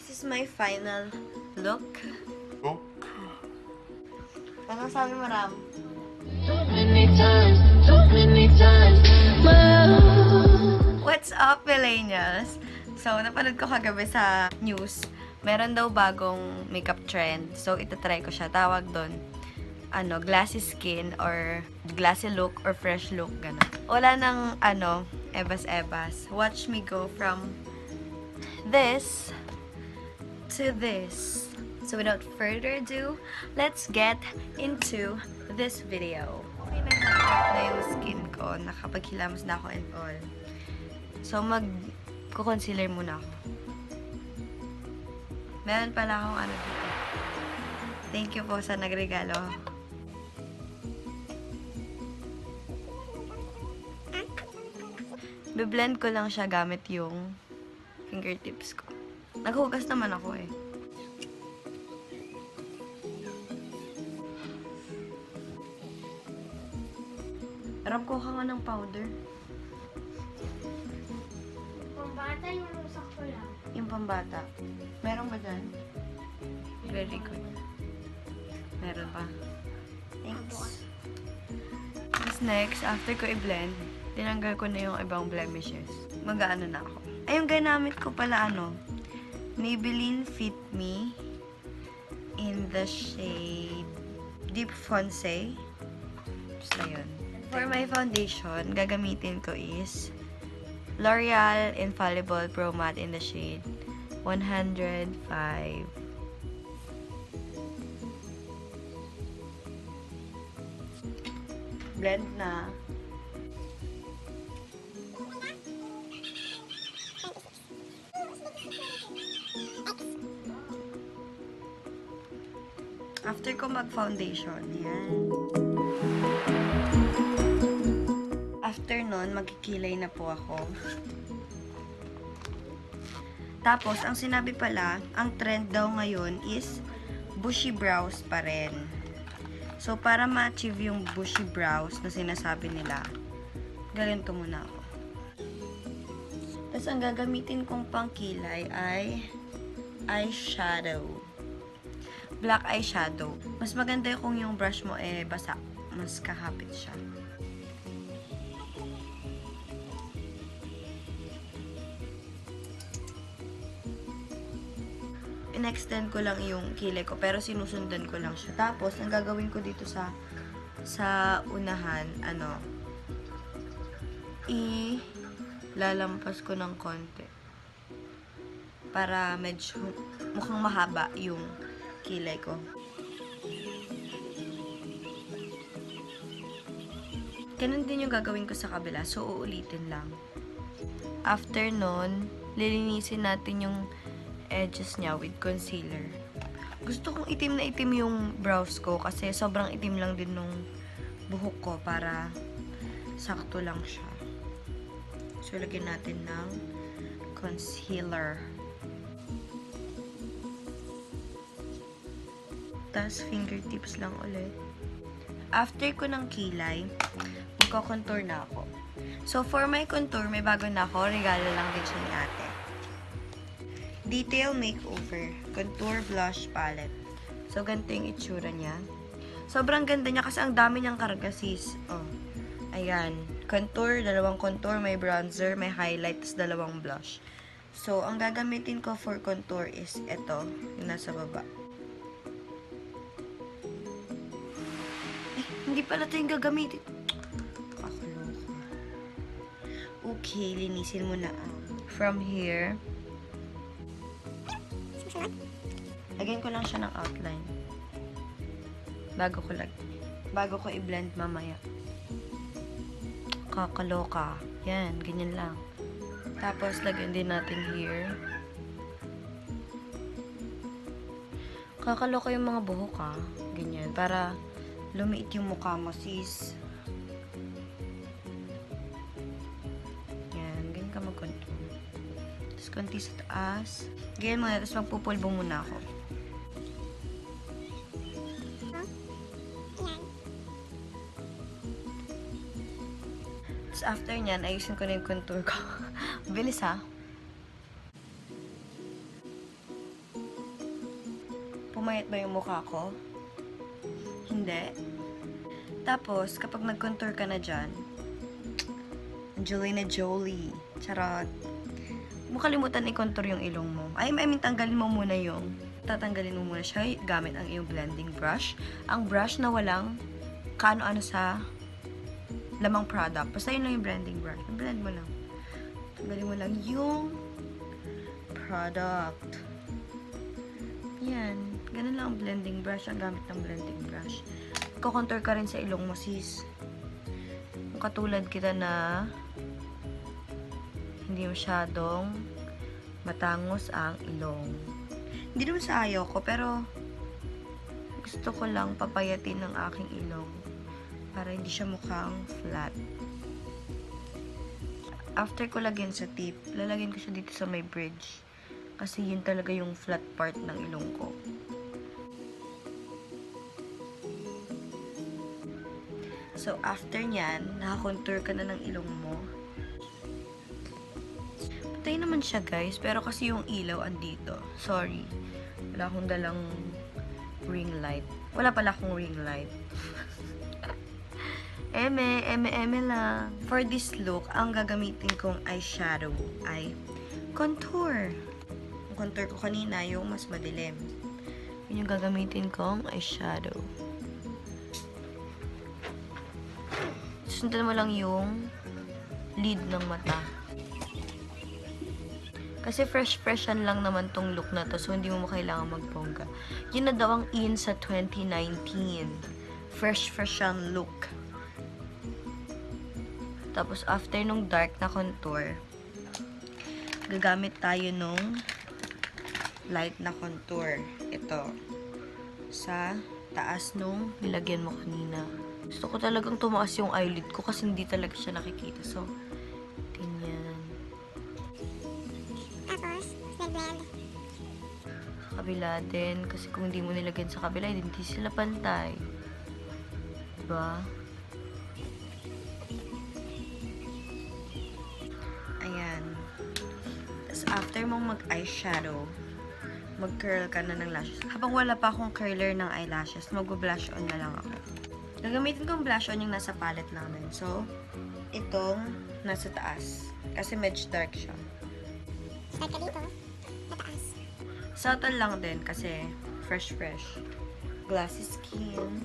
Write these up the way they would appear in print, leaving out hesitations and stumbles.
is my final look. Ano sabi mo, Ram? What's up, millennials? So, napanood ko kagabi sa news. Meron daw bagong makeup trend. So, itatry ko siya. Tawag doon, glassy skin or glassy look or fresh look, gano'n. Wala nang, ebas-ebas. Watch me go from this to this. So, without further ado, let's get into this video. Okay, nag-prep na yung skin ko. Nakapaghilamos na ako and all. So, mag-concealer muna ako. Meron pala akong dito. Thank you po sa nagregalo. Biblend ko lang siya gamit yung fingertips ko. Naghugas naman ako eh. Ram ko ka nga ng powder. Pambata yung sakto lang. Yung pambata. Meron ba dyan? Very good. Meron pa. Thanks. Tapos next, after ko i-blend, tinanggal ko na yung ibang blemishes. Mag-ano na ako. Ay, yung ginamit ko pala, Maybelline Fit Me in the shade Deep Fonse. Basta yun. For my foundation, gagamitin ko is L'Oreal Infallible Pro Matte in the shade 105. Blend na. After ko mag-foundation, yan. After nun, magkikilay na po ako. Tapos, ang sinabi pala, ang trend daw ngayon is bushy brows pa rin. So, para ma-achieve yung bushy brows na sinasabi nila, ganito muna ako. Tapos, ang gagamitin kong pangkilay ay eyeshadow. Black eyeshadow. Mas maganda kung yung brush mo basa. Mas kahapit siya. In-extend ko lang yung kilay ko, pero sinusundan ko lang siya. Tapos, ang gagawin ko dito sa unahan, lalampas ko ng konti. Para medyo mukhang mahaba yung kilay ko. Ganun din yung gagawin ko sa kabila. So, uulitin lang. After nun, lilinisin natin yung edges niya with concealer. Gusto kong itim na itim yung brows ko kasi sobrang itim lang din nung buhok ko para sakto lang siya. So, lagyan natin ng concealer. Tapos, fingertips lang ulit. After ko ng kilay, magko-contour na ako. So, for my contour, may bago na ako. Regalo lang din siya ni ate. Detail Makeover Contour Blush Palette. So, ganito yung itsura niya. Sobrang ganda niya kasi ang dami niyang karga, sis. Oh. Ayan. Contour, dalawang contour, may bronzer, may highlight, tas dalawang blush. So, ang gagamitin ko for contour is ito, yung nasa baba. Hindi pala ito yung gagamitin. Kakaloka. Okay, linisin mo na. From here, lagyan ko lang siya ng outline. Bago ko i-blend mamaya. Kakaloka. Yan, ganyan lang. Tapos, lagyan din natin here. Kakaloka yung mga buhok, ganyan. Para lumiit yung mukha mo, sis. Yan, ganyan ka mag-contour. Tapos, konti sa taas. Ganyan muna, tapos magpupulbo muna ako. Tapos, after nyan, ayusin ko na yung contour ko. Bilis, ha? Pumayat ba yung mukha ko? Hindi. Tapos, kapag nag-contour ka na dyan, Angelina Jolie. Charot. Huwag mo kalimutan i-contour yung ilong mo. I mean, tanggalin mo muna yung... Tatanggalin mo muna siya gamit ang iyong blending brush. Ang brush na walang kaano-ano sa lamang product. Basta yun lang yung blending brush. Blend mo lang. Tanggalin mo lang yung product. Yan. Ganun lang ang blending brush. Ang gamit ng blending brush. Kukontour ka rin sa ilong mo, sis. Kung katulad kita na hindi masyadong matangos ang ilong. Hindi naman sa ayaw ko, pero gusto ko lang papayatin ng aking ilong para hindi siya mukhang flat. After ko lagyan sa tip, lalagyan ko siya dito sa may bridge. Kasi yun talaga yung flat part ng ilong ko. So, after nyan, nakakontour ka na ng ilong mo. Patay naman siya, guys. Pero kasi yung ilaw andito. Sorry. Wala akong dalang ring light. Wala pala akong ring light. eme lang. For this look, ang gagamitin kong eyeshadow ay contour. Yung contour ko kanina, yung mas madilim. Yun yung gagamitin kong eyeshadow. Sundan mo lang yung lid ng mata. Kasi fresh-freshan lang naman tong look na to. So, hindi mo kailangan magpongga. Yun na daw ang in sa 2019. Fresh-freshan look. Tapos, after nung dark na contour, gagamit tayo nung light na contour. Ito. Sa taas nung nilagyan mo kanina. Gusto ko talagang tumaas yung eyelid ko kasi hindi talaga siya nakikita. So, ganyan. Tapos, nag-blend. Sa kabila din. Kasi kung hindi mo nilagyan sa kabila, hindi sila pantay. Diba? Ayan. Tapos, after mong mag-eyeshadow, mag-curl ka na ng lashes. Habang wala pa akong curler ng eyelashes, mag-blush on na lang ako. Gagamitin kong blush on yung nasa palette lang din. So, itong nasa taas. Kasi medyo dark siya. Start ka dito, sa taas. Subtle lang din kasi fresh. Glassy skin.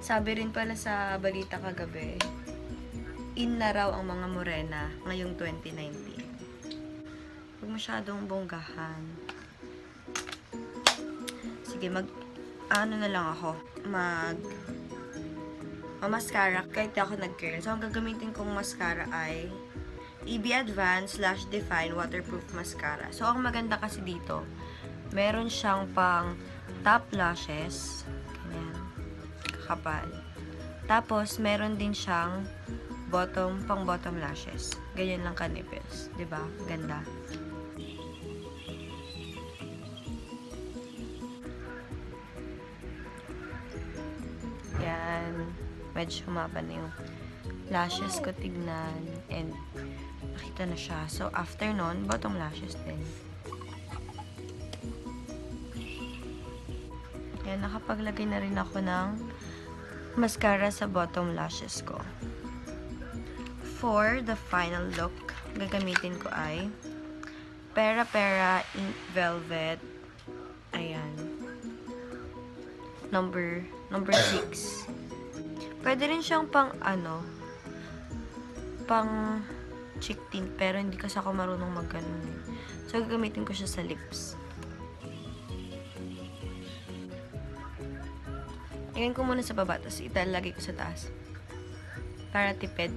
Sabi rin pala sa balita kagabi, in na raw ang mga morena ngayong 2019. Huwag masyadong bonggahan. Sige, ano na lang ako. Mascara kahit di ako nag-curl. So, ang gagamitin kong mascara ay EB Advanced / Define Waterproof Mascara. So, ang maganda kasi dito, meron siyang pang top lashes. Ganyan. Kakapal. Tapos, meron din siyang pang bottom lashes. Ganyan lang kanipis. Diba? Ganda. Yan. Medyo humaba na yung lashes ko tignan. And, nakita na siya. So, after nun, bottom lashes din. Yan, nakapaglagay na rin ako ng mascara sa bottom lashes ko. For the final look, gagamitin ko ay Pera Ink Velvet. Ayan. Number 6. Pwede rin siyang pang cheek tint, pero hindi kasi ako marunong mag-ganon eh. So, gagamitin ko siya sa lips. Lagyan ko muna sa baba, tapos italagay ko sa taas. Para tipid.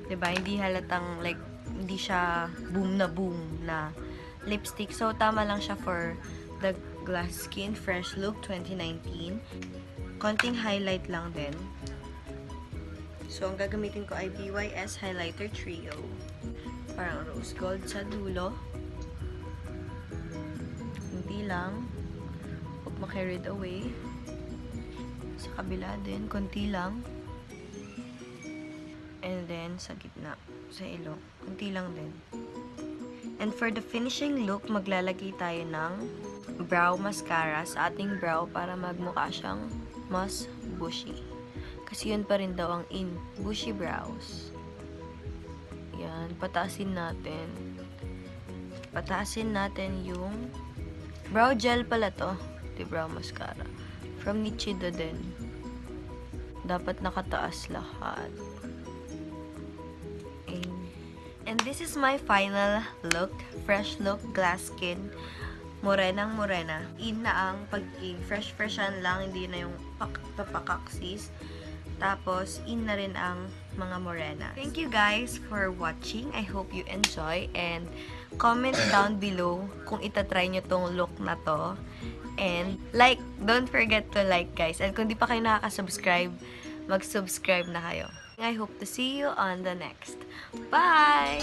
Diba? Hindi halatang, like, hindi siya boom na lipstick. So, tama lang siya for the Glass Skin Fresh Look 2019. Konting highlight lang din. So, ang gagamitin ko ay BYS Highlighter Trio. Parang rose gold sa dulo. Hindi lang. Huwag ma-carried away. Sa kabila din, konti lang. And then, sa gitna, sa ilong, konti lang din. And for the finishing look, maglalagay tayo ng brow mascara sa ating brow para magmukha siyang mas bushy. Kasi yun pa rin daw ang in, bushy brows. Yan, pataasin natin. Pataasin natin yung brow gel pala to. Di brow mascara. From Nichido din. Dapat nakataas lahat. And this is my final look. Fresh look, glass skin. Morenang morena. In na ang pagiging fresh-freshan lang. Hindi na yung papakaksis. Tapos, in na rin ang mga morena. Thank you guys for watching. I hope you enjoy. And comment down below kung itatry nyo tong look na to. And like, don't forget to like guys. And kung di pa kayo nakaka-subscribe, mag-subscribe na kayo. I hope to see you on the next. Bye!